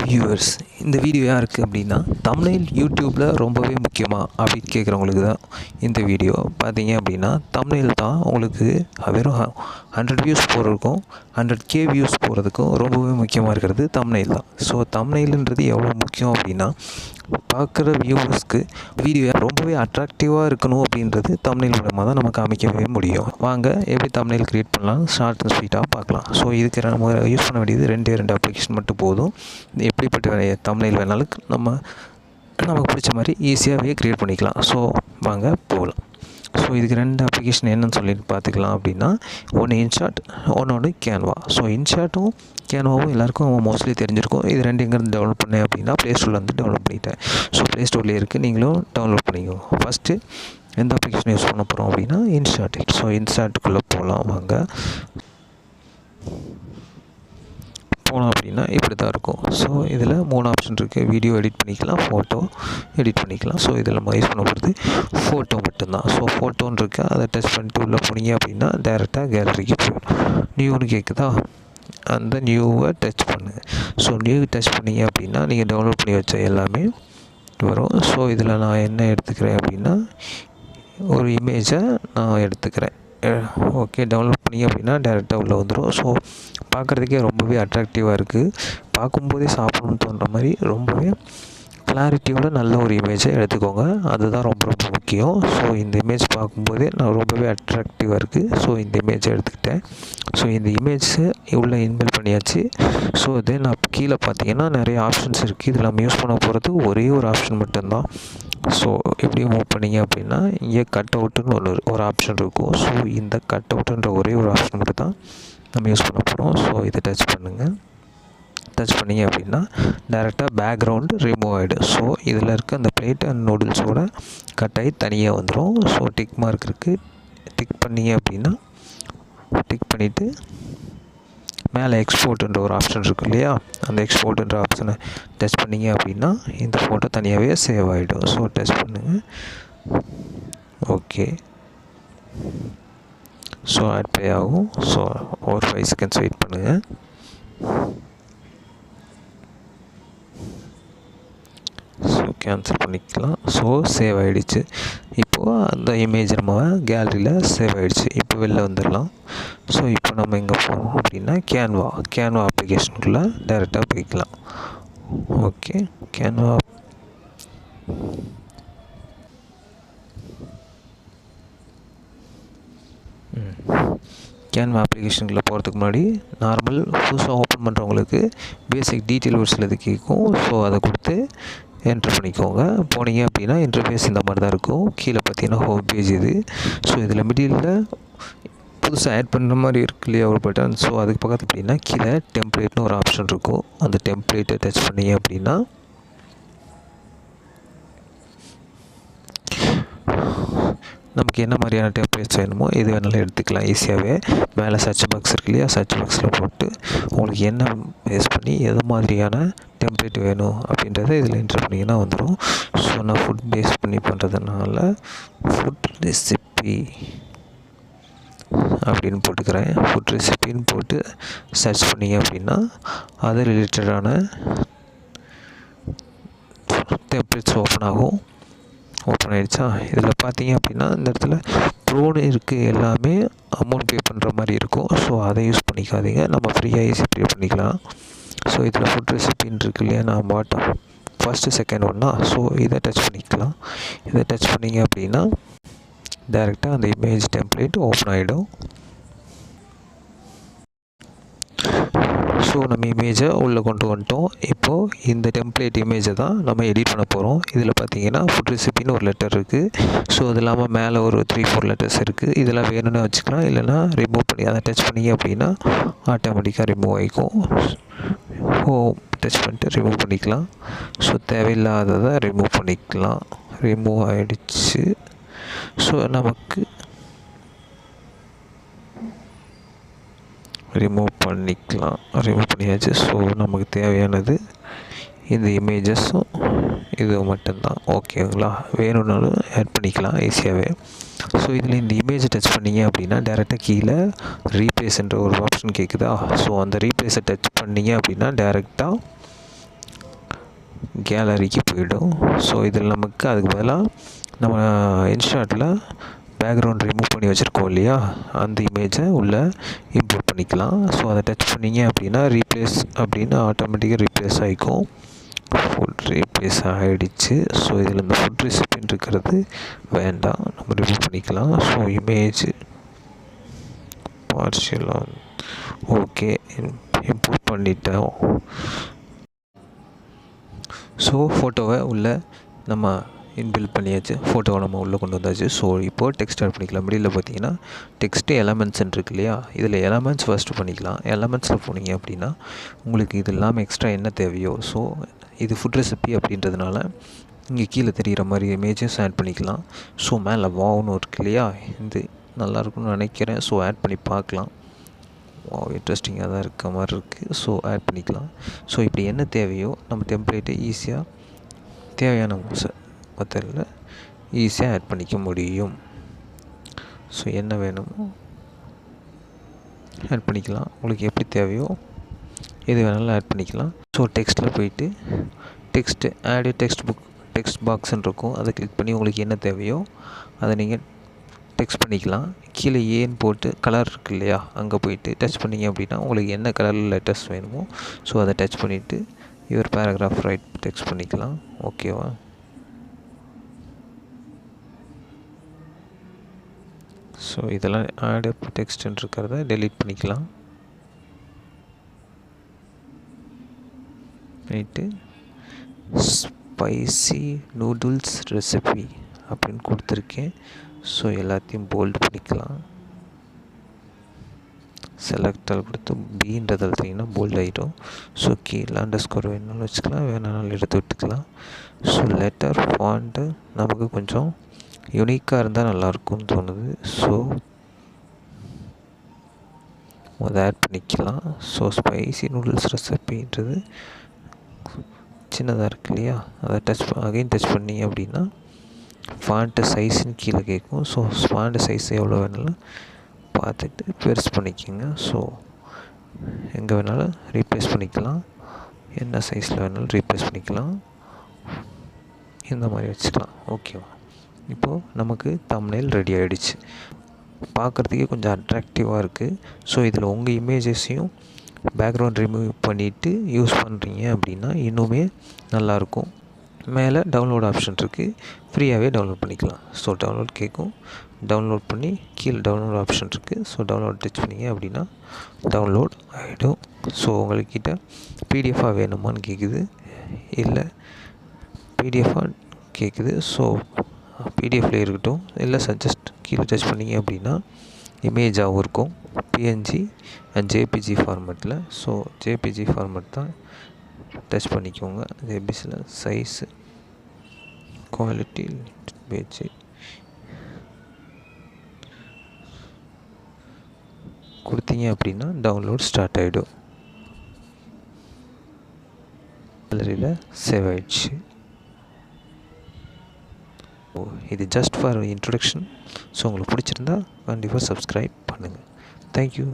Viewers, இந்த video யாருக்கு அப்படின்னா, தம்ப்நெயில் யூடியூப்பில் ரொம்பவே முக்கியமா அப்படின்னு கேட்குறவங்களுக்கு தான் இந்த வீடியோ. பார்த்தீங்க அப்படின்னா, தம்ப்நெயில் தான் உங்களுக்கு வெறும் 100 வியூஸ் போகிறதுக்கும் 100K வியூஸ் போகிறதுக்கும் ரொம்பவே முக்கியமாக இருக்கிறது தம்ப்நெயில் தான். ஸோ தம்ப்நெயிலுன்றது எவ்வளோ முக்கியம் அப்படின்னா, பார்க்குற வியூவர்ஸ்க்கு வீடியோ ரொம்பவே அட்ராக்டிவாக இருக்கணும் அப்படின்றது தம்ப்நெயில் மூலமாக தான் நம்ம காமிக்கவே முடியும். வாங்க எப்படி தம்ப்நெயில் க்ரியேட் பண்ணலாம் ஷார்ட் அண்ட் ஸ்வீட்டாக பார்க்கலாம். ஸோ இதுக்கு நம்ம யூஸ் பண்ண வேண்டியது ரெண்டு அப்ளிகேஷன் மட்டும் போதும். எப்படிப்பட்ட தம்ப்நெயில் வேணாலும் நமக்கு பிடிச்ச மாதிரி ஈஸியாகவே க்ரியேட் பண்ணிக்கலாம். ஸோ வாங்க போகலாம். ஸோ இதுக்கு 2 அப்ளிகேஷன் என்னன்னு சொல்லிட்டு பார்த்துக்கலாம். அப்படின்னா ஒன்று இன்ஷாட், ஒன்று கேன்வா. ஸோ இன்ஷாட்டும் கேன்வாவும் எல்லாருக்கும் மோஸ்ட்லி தெரிஞ்சிருக்கும். இது 2 எங்கேருந்து டவுன்லோட் பண்ணேன் அப்படின்னா ப்ளே ஸ்டோர்லேருந்து டவுன்லோட் பண்ணிட்டேன். ஸோ ப்ளே ஸ்டோர்லேயே இருக்குது, நீங்களும் டவுன்லோட் பண்ணிக்கோங்க. ஃபஸ்ட்டு எந்த அப்ளிகேஷன் யூஸ் பண்ண போகிறோம் அப்படின்னா இன்ஷாட். ஸோ இன்ஷாட்டுக்குள்ளே போகலாம் வாங்க. போனோம் அப்படின்னா இப்படி தான் இருக்கும். ஸோ இதில் 3 ஆப்ஷன் இருக்குது. வீடியோ எடிட் பண்ணிக்கலாம், ஃபோட்டோ எடிட் பண்ணிக்கலாம். ஸோ இதில் நம்ம யூஸ் பண்ண போகிறது ஃபோட்டோ மட்டும்தான். ஸோ ஃபோட்டோன்னு இருக்குது, அதை டச் பண்ணிட்டு உள்ளே போனீங்க அப்படின்னா டேரெக்டாக கேலரிக்கு போயிடும். நியூன்னு கேட்குதா, அந்த நியூவை டச் பண்ணுங்கள். ஸோ நியூ டச் பண்ணிங்க அப்படின்னா நீங்கள் டவுன்லோட் பண்ணி வச்ச எல்லாமே வரும். ஸோ இதில் நான் என்ன எடுத்துக்கிறேன் அப்படின்னா ஒரு இமேஜை நான் எடுத்துக்கிறேன். ஓகே, டவுன்லோட் பண்ணிங்க அப்படின்னா டேரெக்டாக உள்ளே வந்துடும். ஸோ பார்க்குறதுக்கே ரொம்பவே அட்ராக்டிவாக இருக்குது. பார்க்கும்போதே சாப்பிடணும்னு தோன்ற மாதிரி ரொம்பவே கிளாரிட்டியோட நல்ல ஒரு இமேஜை எடுத்துக்கோங்க. அதுதான் ரொம்ப ரொம்ப முக்கியம். ஸோ இந்த இமேஜ் பார்க்கும்போதே நான் ரொம்பவே அட்ராக்டிவாக இருக்குது. ஸோ இந்த இமேஜை எடுத்துக்கிட்டேன். ஸோ இந்த இமேஜை உள்ளே இன்பில்ட் பண்ணியாச்சு. ஸோ தென் கீழே பார்த்தீங்கன்னா நிறைய ஆப்ஷன்ஸ் இருக்குது. இதில் நம்ம யூஸ் பண்ண போகிறது ஒரே ஒரு ஆப்ஷன் மட்டும்தான். ஸோ எப்படி மூவ் பண்ணிங்க அப்படின்னா இங்கே கட் அவுட்டுன்னு ஒரு ஆப்ஷன் இருக்கும். ஸோ இந்த கட் அவுட்டுன்ற ஒரே ஒரு ஆப்ஷன் மட்டும் தான் நம்ம யூஸ் பண்ண போகிறோம். ஸோ இதை டச் பண்ணுங்கள். டச் பண்ணிங்க அப்படின்னா டேரெக்டாக பேக்ரவுண்டு ரிமூவ் ஆகிடும். ஸோ இதில் இருக்க அந்த பிளேட் அண்ட் நூடுல்ஸோட கட்டாகி தனியாக வந்துடும். ஸோ டிக் மார்க் இருக்குது, டிக் பண்ணிங்க அப்படின்னா டிக் பண்ணிவிட்டு மேலே எக்ஸ்போர்ட்டுன்ற ஒரு ஆப்ஷன் இருக்குது இல்லையா, அந்த எக்ஸ்போர்ட்டுன்ற ஆப்ஷனை டச் பண்ணிங்க அப்படின்னா இந்த ஃபோட்டோ தனியாகவே சேவ் ஆகிடும். ஸோ டச் பண்ணுங்கள். ஓகே, ஸோ ஆட் ப்ளே ஆகும். ஸோ ஒரு 5 செகண்ட்ஸ் வெயிட் பண்ணுங்கள். ஸோ கேன்சல் பண்ணிக்கலாம். ஸோ சேவ் ஆகிடுச்சு. இப்போது அந்த இமேஜ் நம்ம கேலரியில் சேவ் ஆகிடுச்சு. இப்போ வெளில வந்துடலாம். ஸோ இப்போ நம்ம எங்கே போகணும் அப்படின்னா கேன்வா அப்ளிகேஷனுக்குள்ளே டைரெக்டாக போய்க்கலாம். ஓகே, கேன்வா அப்ளிகேஷனுக்குள்ளே போகிறதுக்கு முன்னாடி நார்மல் புதுசாக ஓப்பன் பண்ணுறவங்களுக்கு பேசிக் டீட்டெயில் ஒரு சிலது கேட்கும். ஸோ அதை கொடுத்து என்ட்ரு பண்ணிக்கோங்க. போனீங்க அப்படின்னா இன்டர்ஃபேஸ் இந்த மாதிரி தான் இருக்கும். கீழே பார்த்தீங்கன்னா ஹோம் பேஜ் இது. ஸோ இதில் மிடில் புதுசாக ஆட் பண்ணுற மாதிரி இருக்கு இல்லையா ஒரு பட்டன். ஸோ அதுக்கு பக்கத்தில் அப்படின்னா கீழே டெம்ப்ளேட்னு ஒரு ஆப்ஷன் இருக்கும். அந்த டெம்ப்ளேட்டை டச் பண்ணிங்க அப்படின்னா நமக்கு என்ன மாதிரியான டெம்ப்ளேட்ஸ் வேணுமோ இது வேணாலும் எடுத்துக்கலாம் ஈஸியாகவே. மேலே சர்ச் பாக்ஸ் இருக்கு இல்லையா, சர்ச் பாக்ஸில் போட்டு உங்களுக்கு என்ன பேஸ் பண்ணி எது மாதிரியான டெம்ப்ளேட் வேணும் அப்படின்றத இதில் என்ட்ரு பண்ணிங்கன்னா வந்துடும். ஸோ நான் ஃபுட் பேஸ் பண்ணி பண்ணுறதுனால ஃபுட் ரெசிபி அப்படின்னு போட்டுக்கிறேன். ஃபுட் ரெசிபின்னு போட்டு சர்ச் பண்ணிங்க அப்படின்னா அது ரிலேட்டடான டெம்ப்ளேட்ஸ் ஓப்பன் ஆகும். ஓப்பன் ஆகிடுச்சா. இதில் பார்த்தீங்க அப்படின்னா இந்த இடத்துல ப்ரோன்னு இருக்குது, எல்லாமே அமௌண்ட் பே பண்ணுற மாதிரி இருக்கும். ஸோ அதை யூஸ் பண்ணிக்காதீங்க, நம்ம ஃப்ரீயாக ஈஸி பே பண்ணிக்கலாம். ஸோ இதில் ஃபுட் ரெசிபின்னு இருக்கு இல்லையா, நான் பாட்டம் ஃபஸ்ட்டு செகண்ட் ஒன்றா. ஸோ இதை டச் பண்ணிக்கலாம். இதை டச் பண்ணிங்க அப்படின்னா டைரெக்டாக அந்த இமேஜ் டெம்ப்ளேட் ஓப்பன் ஆகிடும். ஸோ நம்ம இமேஜை உள்ளே கொண்டு வந்துட்டோம். இப்போது இந்த டெம்ப்ளேட் இமேஜை தான் நம்ம எடிட் பண்ண போகிறோம். இதில் பார்த்தீங்கன்னா ஃபுட் ரெசிபின்னு ஒரு லெட்டர் இருக்குது. ஸோ அது இல்லாமல் மேலே ஒரு 3-4 லெட்டர்ஸ் இருக்குது. இதெல்லாம் வேணும்னு வச்சுக்கலாம், இல்லைனா ரிமூவ் பண்ணி அதை டச் பண்ணிங்க அப்படின்னா ஆட்டோமேட்டிக்காக ரிமூவ் ஆகிக்கும். டச் பண்ணிட்டு ரிமூவ் பண்ணிக்கலாம். ஸோ தேவையில்லாததை ரிமூவ் பண்ணிக்கலாம். ரிமூவ் ஆகிடுச்சு. ஸோ நமக்கு ரிமூவ் பண்ணியாச்சு. ஸோ நமக்கு தேவையானது இந்த இமேஜஸும் இது மட்டும்தான். ஓகேங்களா, வேணும்னாலும் ஆட் பண்ணிக்கலாம் ஈஸியாகவே. ஸோ இதில் இந்த இமேஜை டச் பண்ணிங்க அப்படின்னா டேரெக்டாக கீழே ரீப்ளேஸ்ன்ற ஒரு ஆப்ஷன் கேட்குதா. ஸோ அந்த ரீப்ளேஸை டச் பண்ணிங்க அப்படின்னா டேரெக்டாக கேலரிக்கு போயிடும். ஸோ இதில் நமக்கு அதுக்கு பதிலாக நம்ம இன்ஷாட்டில் பேக்ரவுண்ட் ரிமூவ் பண்ணி வச்சுருக்கோம் இல்லையா, அந்த இமேஜை உள்ளே இம்போர்ட் பண்ணிக்கலாம். ஸோ அதை டச் பண்ணிங்க அப்படின்னா ரீப்ளேஸ் அப்படின்னு ஆட்டோமேட்டிக்காக ரீப்ளேஸ் ஆகிக்கும். ஃபுட் ரீப்ளேஸ் ஆகிடுச்சு. ஸோ இதில் இந்த ஃபுட் ரெசிபின்னு இருக்கிறது வேண்டாம், நம்ம ரிமூவ் பண்ணிக்கலாம். ஸோ இமேஜ் பார்ஷியலாக ஓகே இம்போர்ட் பண்ணிட்டோம். ஸோ ஃபோட்டோவை உள்ளே நம்ம இன்பில்ட் பண்ணியாச்சு. ஃபோட்டோவை நம்ம உள்ளே கொண்டு வந்தாச்சு. ஸோ இப்போது டெக்ஸ்ட் ஆட் பண்ணிக்கலாம். மிடில் பார்த்தீங்கன்னா டெக்ஸ்ட்டு எலமெண்ட்ஸ்ன்னு இருக்கு இல்லையா, இதில் எலமெண்ட்ஸ் ஃபஸ்ட்டு பண்ணிக்கலாம். எலமெண்ட்ஸில் போனீங்க அப்படின்னா உங்களுக்கு இது இல்லாமல் எக்ஸ்ட்ரா என்ன தேவையோ, ஸோ இது ஃபுட் ரெசிபி அப்படின்றதுனால இங்கே கீழே தெரிகிற மாதிரி இமேஜஸ் ஆட் பண்ணிக்கலாம். ஸோ மேலே வாவ்னு இருக்கு இல்லையா, இது நல்லாயிருக்குன்னு நினைக்கிறேன். ஸோ ஆட் பண்ணி பார்க்கலாம். இன்ட்ரெஸ்டிங்காக தான் இருக்க மாதிரி இருக்குது. ஸோ ஆட் பண்ணிக்கலாம். ஸோ இப்படி என்ன தேவையோ நம்ம டெம்ப்ளேட்டை ஈஸியாக தேவையான மெத்தடில் ஈஸியாக ஆட் பண்ணிக்க முடியும். ஸோ என்ன வேணுமோ ஆட் பண்ணிக்கலாம். உங்களுக்கு எப்படி தேவையோ எது வேணாலும் ஆட் பண்ணிக்கலாம். ஸோ டெக்ஸ்ட்டில் போயிட்டு டெக்ஸ்ட்டு ஆடு டெக்ஸ்ட் பாக்ஸ்ன்னு இருக்கும், அதை கிளிக் பண்ணி உங்களுக்கு என்ன தேவையோ அதை நீங்கள் டெக்ஸ்ட் பண்ணிக்கலாம். கீழே ஏன்னு போட்டு கலர் இருக்குது இல்லையா, அங்கே போயிட்டு டச் பண்ணிங்க அப்படின்னா உங்களுக்கு என்ன கலரில் லெட்டர்ஸ் வேணுமோ ஸோ அதை டச் பண்ணிவிட்டு யுவர் பேராகிராஃப் ரைட் டெக்ஸ்ட் பண்ணிக்கலாம். ஓகேவா? ஸோ இதெல்லாம் ஆட் டெக்ஸ்ட்ன்னு இருக்கிறத டெலீட் பண்ணிக்கலாம். ரைட்டு, ஸ்பைசி நூடுல்ஸ் ரெசிபி அப்படின்னு கொடுத்துருக்கேன். ஸோ எல்லாத்தையும் போல்டு பண்ணிக்கலாம். செலக்டால் கொடுத்து பீன்றதை எடுத்திங்கன்னா போல்ட் ஆகிடும். ஸோ கீழே அண்டர்ஸ்கோர் வேணாலும் வச்சுக்கலாம், வேணாலும் எடுத்து விட்டுக்கலாம். ஸோ லெட்டர் ஃபாண்ட்டு நமக்கு கொஞ்சம் யூனிக்காக இருந்தால் நல்லாயிருக்கும்னு தோணுது. ஸோ அதை ஆட் பண்ணிக்கலாம். ஸோ ஸ்பைசி நூடுல்ஸ் ரெசிபின்றது சின்னதாக இருக்கு இல்லையா, அதை அகைன் டச் பண்ணி அப்படின்னா ஃபாண்ட்டு சைஸ்ன்னு கீழே கேட்கும். ஸோ ஃபாண்ட்டு சைஸ் எவ்வளோ வேணாலும் பார்த்துட்டு பெருசு பண்ணிக்கோங்க. ஸோ எங்கே வேணாலும் ரீப்ளேஸ் பண்ணிக்கலாம், என்ன சைஸில் வேணாலும் ரீப்ளேஸ் பண்ணிக்கலாம். இந்த மாதிரி வச்சுக்கலாம். ஓகேவா? இப்போது நமக்கு தம்ப்நெயில் ரெடி ஆகிடுச்சு. பார்க்குறதுக்கே கொஞ்சம் அட்ராக்டிவாக இருக்குது. ஸோ இதில் உங்கள் இமேஜஸையும் பேக்ரவுண்ட் ரிமூவ் பண்ணிவிட்டு யூஸ் பண்ணுறீங்க அப்படின்னா இன்னுமே நல்லாயிருக்கும். மேலே டவுன்லோட் ஆப்ஷன் இருக்குது, ஃப்ரீயாகவே டவுன்லோட் பண்ணிக்கலாம். ஸோ டவுன்லோட் கேட்கும், டவுன்லோட் பண்ணி கீழே டவுன்லோட் ஆப்ஷன் இருக்குது. ஸோ டவுன்லோட் டச் பண்ணிங்க அப்படின்னா டவுன்லோட் ஆகிடும். ஸோ உங்கள்கிட்ட பிடிஎஃபாக வேணுமான்னு கேட்குது, இல்லை பிடிஎஃபாக கேட்குது. ஸோ பிடிஎஃப்லேயே இருக்கட்டும், இல்லை சஜஸ்ட் கீழே டச் பண்ணிங்க அப்படின்னா இமேஜாகவும் இருக்கும், பிஎன்ஜி அண்ட் ஜேபிஜி ஃபார்மேட்டில். ஸோ ஜேபிஜி ஃபார்மேட் தான் டச் பண்ணிக்கோங்க. ஜேபிஜியில் சைஸு குவாலிட்டி பேஜ் கொடுத்தீங்க அப்படின்னா டவுன்லோட் ஸ்டார்ட் ஆகிடும். கேலரியில் சேவ் ஆகிடுச்சு. இது ஜஸ்ட் ஃபார் இன்ட்ரொடக்ஷன். ஸோ உங்களுக்கு பிடிச்சிருந்தா கண்டிப்பாக சப்ஸ்கிரைப் பண்ணுங்கள். தேங்க்யூ.